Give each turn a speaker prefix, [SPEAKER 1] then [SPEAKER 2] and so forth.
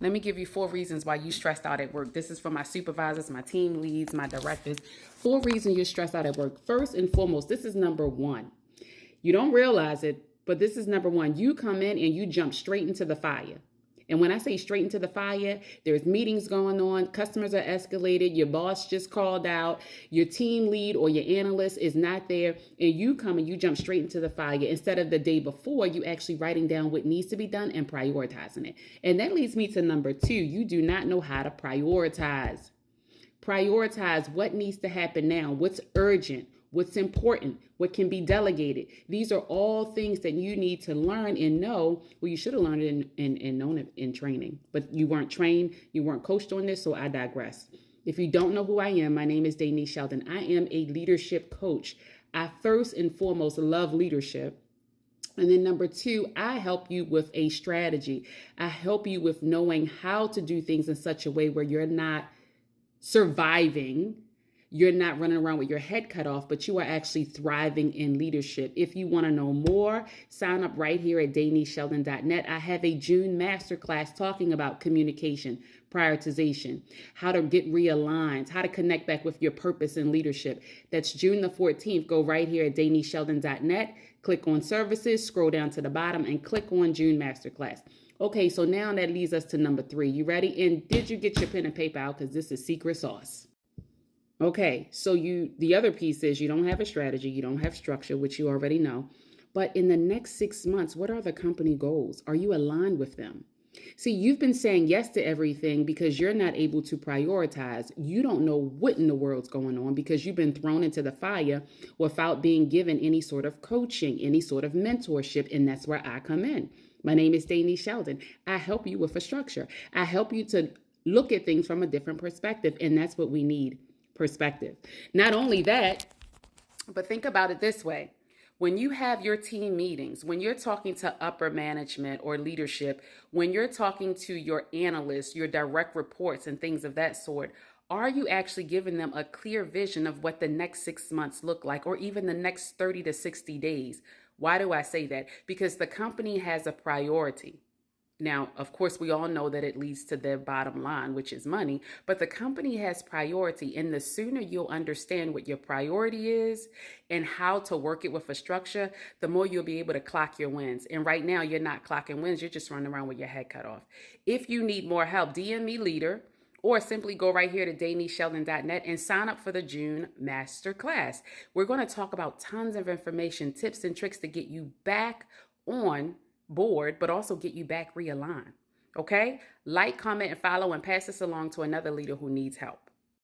[SPEAKER 1] Let me give you 4 reasons why you stressed out at work. This is for my supervisors, my team leads, my directors. 4 reasons you're stressed out at work. First and foremost, this is number 1. You don't realize it, but this is number 1. You come in and you jump straight into the fire. And when I say straight into the fire, there's meetings going on, customers are escalated, your boss just called out, your team lead or your analyst is not there, and you come and you jump straight into the fire. Instead of the day before, you actually writing down what needs to be done and prioritizing it. And that leads me to number 2. You do not know how to prioritize. Prioritize what needs to happen now, what's urgent, what's important, what can be delegated. These are all things that you need to learn and know. Well, you should have learned it and known it in training, but you weren't trained, you weren't coached on this, so I digress. If you don't know who I am, my name is Denise Sheldon. I am a leadership coach. I first and foremost love leadership. And then number 2, I help you with a strategy. I help you with knowing how to do things in such a way where you're not surviving. You're not running around with your head cut off, but you are actually thriving in leadership. If you want to know more, sign up right here at DeniseSheldon.net. I have a June masterclass talking about communication, prioritization, how to get realigned, how to connect back with your purpose in leadership. That's June the 14th. Go right here at DeniseSheldon.net. Click on services, scroll down to the bottom, and click on June masterclass. Okay, so now that leads us to number 3. You ready? And did you get your pen and paper out? Because this is secret sauce. Okay, so the other piece is you don't have a strategy, you don't have structure, which you already know. But in the next 6 months, what are the company goals? Are you aligned with them? See, you've been saying yes to everything because you're not able to prioritize. You don't know what in the world's going on because you've been thrown into the fire without being given any sort of coaching, any sort of mentorship, and that's where I come in. My name is Denise Sheldon. I help you with a structure. I help you to look at things from a different perspective, and that's what we need. Perspective. Not only that, but think about it this way. When you have your team meetings, when you're talking to upper management or leadership, when you're talking to your analysts, your direct reports and things of that sort, are you actually giving them a clear vision of what the next 6 months look like, or even the next 30 to 60 days? Why do I say that? Because the company has a priority. Now, of course, we all know that it leads to their bottom line, which is money, but the company has priority. And the sooner you'll understand what your priority is and how to work it with a structure, the more you'll be able to clock your wins. And right now, you're not clocking wins. You're just running around with your head cut off. If you need more help, DM me leader, or simply go right here to DeniseSheldon.net and sign up for the June Masterclass. We're going to talk about tons of information, tips and tricks to get you back on board, but also get you back realigned. Okay? Like, comment, and follow, and pass this along to another leader who needs help.